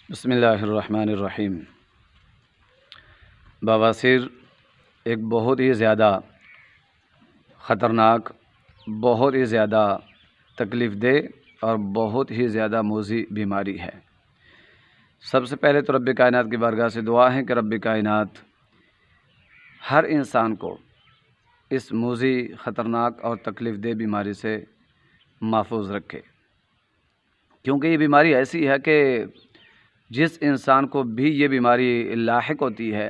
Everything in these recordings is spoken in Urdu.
بسم اللہ الرحمن الرحیم۔ بواسیر ایک بہت ہی زیادہ خطرناک، بہت ہی زیادہ تکلیف دہ اور بہت ہی زیادہ موذی بیماری ہے۔ سب سے پہلے تو رب کائنات کی بارگاہ سے دعا ہے کہ رب کائنات ہر انسان کو اس موذی، خطرناک اور تکلیف دہ بیماری سے محفوظ رکھے، کیونکہ یہ بیماری ایسی ہے کہ جس انسان کو بھی یہ بیماری لاحق ہوتی ہے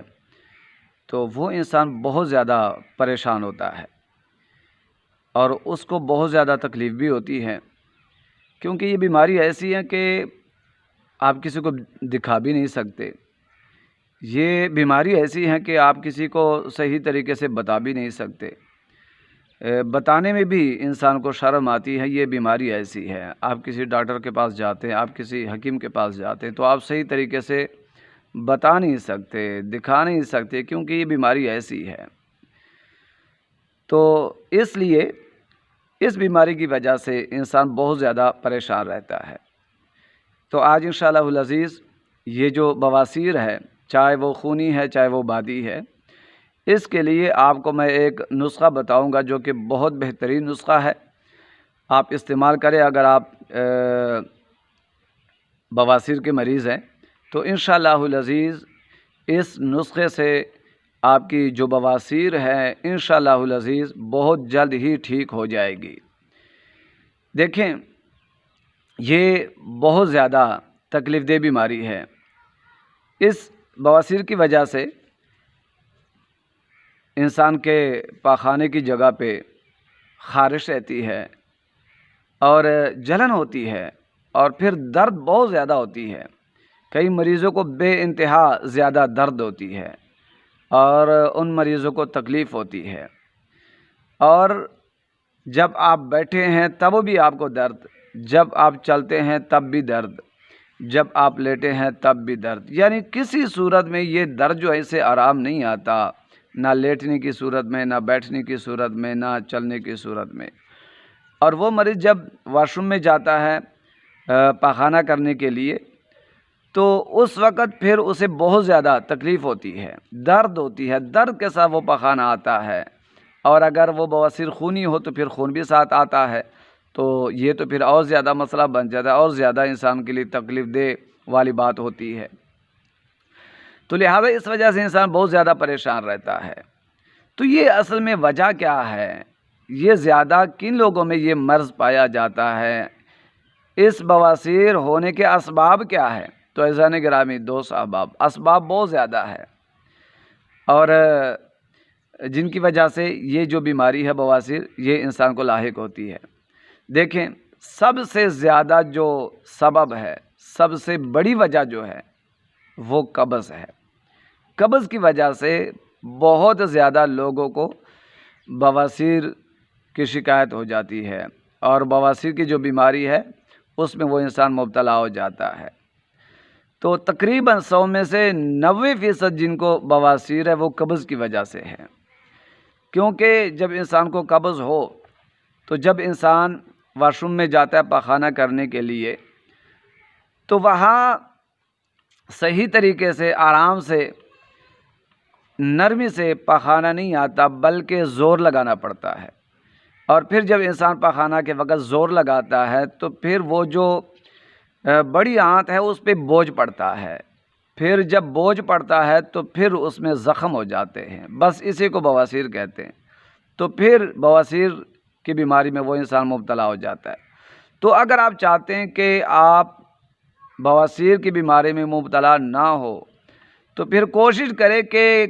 تو وہ انسان بہت زیادہ پریشان ہوتا ہے اور اس کو بہت زیادہ تکلیف بھی ہوتی ہے، کیونکہ یہ بیماری ایسی ہے کہ آپ کسی کو دکھا بھی نہیں سکتے۔ یہ بیماری ایسی ہے کہ آپ کسی کو صحیح طریقے سے بتا بھی نہیں سکتے، بتانے میں بھی انسان کو شرم آتی ہے۔ یہ بیماری ایسی ہے، آپ کسی ڈاکٹر کے پاس جاتے ہیں، آپ کسی حکیم کے پاس جاتے ہیں تو آپ صحیح طریقے سے بتا نہیں سکتے، دکھا نہیں سکتے، کیونکہ یہ بیماری ایسی ہے۔ تو اس لیے اس بیماری کی وجہ سے انسان بہت زیادہ پریشان رہتا ہے۔ تو آج انشاءاللہ العزیز یہ جو بواسیر ہے، چاہے وہ خونی ہے چاہے وہ بادی ہے، اس کے لیے آپ کو میں ایک نسخہ بتاؤں گا جو کہ بہت بہترین نسخہ ہے۔ آپ استعمال کریں اگر آپ بواسیر کے مریض ہیں تو انشاءاللہ العزیز اس نسخے سے آپ کی جو بواسیر ہے انشاءاللہ العزیز بہت جلد ہی ٹھیک ہو جائے گی۔ دیکھیں، یہ بہت زیادہ تکلیف دہ بیماری ہے۔ اس بواسیر کی وجہ سے انسان کے پاخانے کی جگہ پہ خارش رہتی ہے اور جلن ہوتی ہے، اور پھر درد بہت زیادہ ہوتی ہے۔ کئی مریضوں کو بے انتہا زیادہ درد ہوتی ہے اور ان مریضوں کو تکلیف ہوتی ہے، اور جب آپ بیٹھے ہیں تب بھی آپ کو درد، جب آپ چلتے ہیں تب بھی درد، جب آپ لیٹے ہیں تب بھی درد، یعنی کسی صورت میں یہ درد جو ہے اسے آرام نہیں آتا، نہ لیٹنے کی صورت میں، نہ بیٹھنے کی صورت میں، نہ چلنے کی صورت میں۔ اور وہ مریض جب واش روم میں جاتا ہے پاخانہ کرنے کے لیے تو اس وقت پھر اسے بہت زیادہ تکلیف ہوتی ہے، درد ہوتی ہے، درد کے ساتھ وہ پاخانہ آتا ہے، اور اگر وہ بواسیر خونی ہو تو پھر خون بھی ساتھ آتا ہے، تو یہ تو پھر اور زیادہ مسئلہ بن جاتا ہے، اور زیادہ انسان کے لیے تکلیف دہ والی بات ہوتی ہے۔ تو لہٰذا اس وجہ سے انسان بہت زیادہ پریشان رہتا ہے۔ تو یہ اصل میں وجہ کیا ہے؟ یہ زیادہ کن لوگوں میں یہ مرض پایا جاتا ہے؟ اس بواسیر ہونے کے اسباب کیا ہے؟ تو عزیزان گرامی دوست احباب، اسباب بہت زیادہ ہے، اور جن کی وجہ سے یہ جو بیماری ہے بواسیر یہ انسان کو لاحق ہوتی ہے۔ دیکھیں، سب سے زیادہ جو سبب ہے، سب سے بڑی وجہ جو ہے وہ قبض ہے۔ قبض کی وجہ سے بہت زیادہ لوگوں کو بواسیر کی شکایت ہو جاتی ہے، اور بواسیر کی جو بیماری ہے اس میں وہ انسان مبتلا ہو جاتا ہے۔ تو تقریباً 100 میں سے 90% جن کو بواسیر ہے وہ قبض کی وجہ سے ہے، کیونکہ جب انسان کو قبض ہو تو جب انسان واش روم میں جاتا ہے پاخانہ کرنے کے لیے تو وہاں صحیح طریقے سے، آرام سے، نرمی سے پاخانہ نہیں آتا، بلکہ زور لگانا پڑتا ہے، اور پھر جب انسان پاخانہ کے وقت زور لگاتا ہے تو پھر وہ جو بڑی آنت ہے اس پہ بوجھ پڑتا ہے، پھر جب بوجھ پڑتا ہے تو پھر اس میں زخم ہو جاتے ہیں، بس اسی کو بواسیر کہتے ہیں۔ تو پھر بواسیر کی بیماری میں وہ انسان مبتلا ہو جاتا ہے۔ تو اگر آپ چاہتے ہیں کہ آپ بواسیر کی بیماری میں مبتلا نہ ہو تو پھر کوشش کرے کہ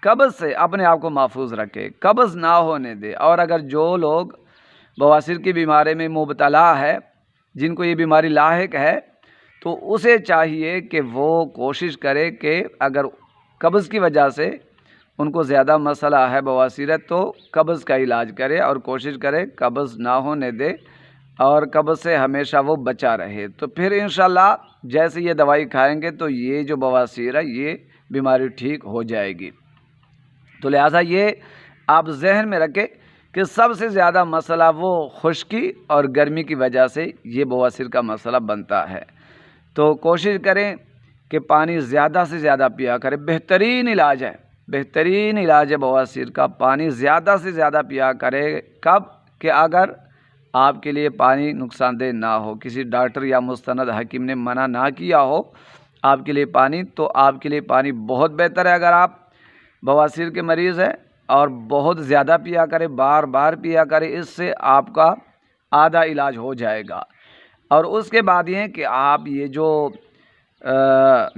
قبض سے اپنے آپ کو محفوظ رکھے، قبض نہ ہونے دے۔ اور اگر جو لوگ بواسیر کی بیماری میں مبتلا ہے، جن کو یہ بیماری لاحق ہے، تو اسے چاہیے کہ وہ کوشش کرے کہ اگر قبض کی وجہ سے ان کو زیادہ مسئلہ ہے بواسیر ہے تو قبض کا علاج کرے، اور کوشش کرے قبض نہ ہونے دے، اور قبض سے ہمیشہ وہ بچا رہے۔ تو پھر انشاءاللہ جیسے یہ دوائی کھائیں گے تو یہ جو بواسیر ہے یہ بیماری ٹھیک ہو جائے گی۔ تو لہٰذا یہ آپ ذہن میں رکھیں کہ سب سے زیادہ مسئلہ وہ خشکی اور گرمی کی وجہ سے یہ بواسیر کا مسئلہ بنتا ہے۔ تو کوشش کریں کہ پانی زیادہ سے زیادہ پیا کریں، بہترین علاج ہے، بہترین علاج ہے بواسیر کا، پانی زیادہ سے زیادہ پیا کرے۔ کب کہ اگر آپ کے لیے پانی نقصان دہ نہ ہو، کسی ڈاکٹر یا مستند حکیم نے منع نہ کیا ہو آپ کے لیے پانی، تو آپ کے لیے پانی بہت بہتر ہے۔ اگر آپ بواسیر کے مریض ہیں اور بہت زیادہ پیا کرے، بار بار پیا کرے، اس سے آپ کا آدھا علاج ہو جائے گا۔ اور اس کے بعد یہ کہ آپ یہ جو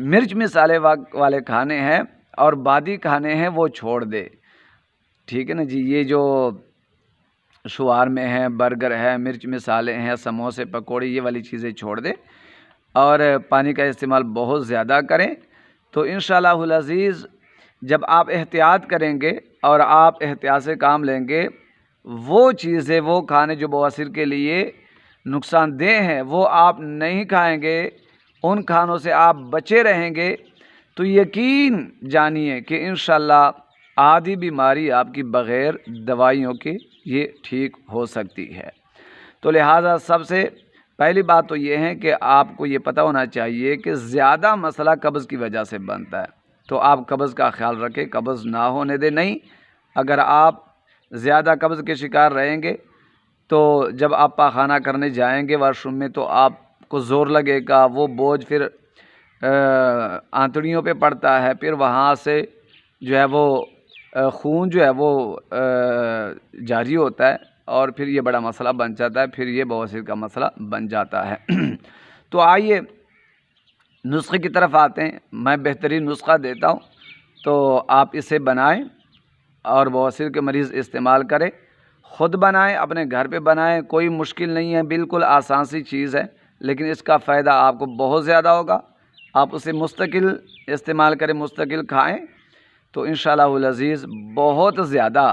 مرچ مسالے والے کھانے ہیں اور بادی کھانے ہیں وہ چھوڑ دے، ٹھیک ہے نا جی۔ یہ جو شوارمے ہیں، برگر ہے، مرچ مسالے ہیں، سموسے پکوڑے، یہ والی چیزیں چھوڑ دے اور پانی کا استعمال بہت زیادہ کریں۔ تو انشاءاللہ العزیز جب آپ احتیاط کریں گے اور آپ احتیاط سے کام لیں گے، وہ چیزیں، وہ کھانے جو بواسیر کے لیے نقصان دہ ہیں وہ آپ نہیں کھائیں گے، ان کھانوں سے آپ بچے رہیں گے، تو یقین جانیے کہ انشاءاللہ آدھی بیماری آپ کی بغیر دوائیوں کے یہ ٹھیک ہو سکتی ہے۔ تو لہٰذا سب سے پہلی بات تو یہ ہے کہ آپ کو یہ پتہ ہونا چاہیے کہ زیادہ مسئلہ قبض کی وجہ سے بنتا ہے، تو آپ قبض کا خیال رکھیں، قبض نہ ہونے دیں۔ نہیں، اگر آپ زیادہ قبض کے شکار رہیں گے تو جب آپ پاخانہ کرنے جائیں گے واش روم میں تو آپ کو زور لگے گا، وہ بوجھ پھر آنتڑیوں پہ پڑتا ہے، پھر وہاں سے جو ہے وہ خون جو ہے وہ جاری ہوتا ہے اور پھر یہ بڑا مسئلہ بن جاتا ہے، پھر یہ بواسیر کا مسئلہ بن جاتا ہے۔ تو آئیے نسخے کی طرف آتے ہیں، میں بہترین نسخہ دیتا ہوں، تو آپ اسے بنائیں اور بواسیر کے مریض استعمال کریں، خود بنائیں، اپنے گھر پہ بنائیں، کوئی مشکل نہیں ہے، بالکل آسان سی چیز ہے، لیکن اس کا فائدہ آپ کو بہت زیادہ ہوگا۔ آپ اسے مستقل استعمال کریں، مستقل کھائیں، تو انشاءاللہ العزیز بہت زیادہ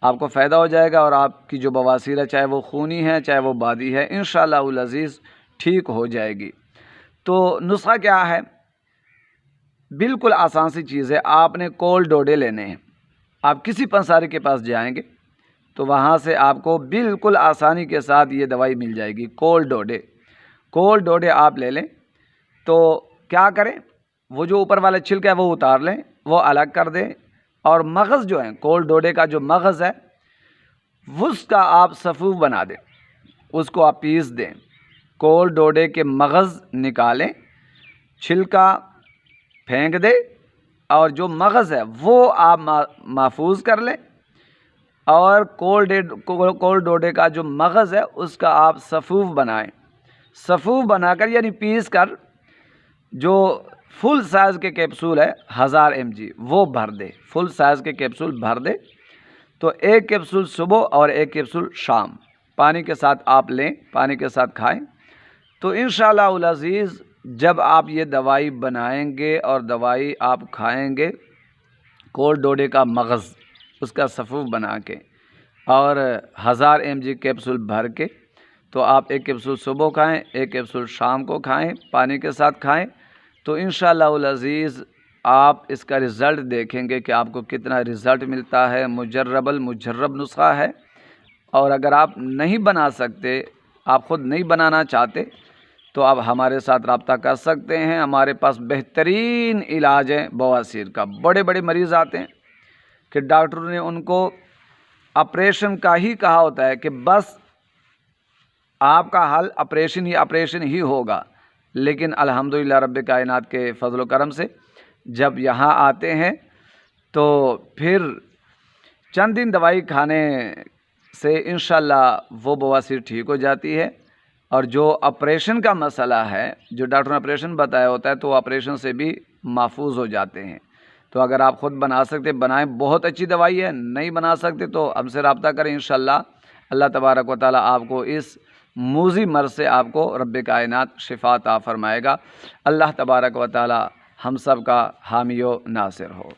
آپ کو فائدہ ہو جائے گا، اور آپ کی جو بواسیر ہے، چاہے وہ خونی ہے چاہے وہ بادی ہے، انشاءاللہ العزیز ٹھیک ہو جائے گی۔ تو نسخہ کیا ہے؟ بالکل آسان سی چیز ہے، آپ نے کول ڈوڈے لینے ہیں۔ آپ کسی پنساری کے پاس جائیں گے تو وہاں سے آپ کو بالکل آسانی کے ساتھ یہ دوائی مل جائے گی، کول ڈوڈے۔ کول ڈوڈے آپ لے لیں، تو کیا کریں، وہ جو اوپر والا چھلکا ہے وہ اتار لیں، وہ الگ کر دیں، اور مغز جو ہے، کول ڈوڈے کا جو مغز ہے اس کا آپ صفوف بنا دیں، اس کو آپ پیس دیں۔ کول ڈوڈے کے مغز نکالیں، چھلکا پھینک دیں، اور جو مغز ہے وہ آپ محفوظ کر لیں، اور کول ڈوڈے کا جو مغز ہے اس کا آپ صفوف بنائیں۔ صفوف بنا کر یعنی پیس کر جو فل سائز کے کیپسول ہے 1000 mg وہ بھر دے، فل سائز کے کیپسول بھر دے، تو ایک کیپسول صبح اور ایک کیپسول شام پانی کے ساتھ آپ لیں، پانی کے ساتھ کھائیں۔ تو انشاءاللہ العزیز جب آپ یہ دوائی بنائیں گے اور دوائی آپ کھائیں گے، کول ڈوڈے کا مغز اس کا صفوف بنا کے اور 1000 mg کیپسول بھر کے، تو آپ ایک کیپسول صبح کھائیں، ایک کیپسول شام کو کھائیں، پانی کے ساتھ کھائیں، تو انشاءاللہ العزیز آپ اس کا رزلٹ دیکھیں گے کہ آپ کو کتنا رزلٹ ملتا ہے۔ مجرب المجرب نسخہ ہے، اور اگر آپ نہیں بنا سکتے، آپ خود نہیں بنانا چاہتے، تو آپ ہمارے ساتھ رابطہ کر سکتے ہیں۔ ہمارے پاس بہترین علاج ہے بواسیر کا۔ بڑے بڑے مریض آتے ہیں کہ ڈاکٹر نے ان کو آپریشن کا ہی کہا ہوتا ہے کہ بس آپ کا حل آپریشن ہی ہوگا، لیکن الحمدللہ رب کائنات کے فضل و کرم سے جب یہاں آتے ہیں تو پھر چند دن دوائی کھانے سے انشاءاللہ وہ بواسیر ٹھیک ہو جاتی ہے، اور جو آپریشن کا مسئلہ ہے، جو ڈاکٹر نے آپریشن بتایا ہوتا ہے، تو آپریشن سے بھی محفوظ ہو جاتے ہیں۔ تو اگر آپ خود بنا سکتے بنائیں، بہت اچھی دوائی ہے، نہیں بنا سکتے تو ہم سے رابطہ کریں انشاءاللہ۔ اللہ تبارک و تعالیٰ آپ کو اس موذی مرض سے آپ کو رب کائنات شفا عطا فرمائے گا۔ اللہ تبارک و تعالیٰ ہم سب کا حامی و ناصر ہو۔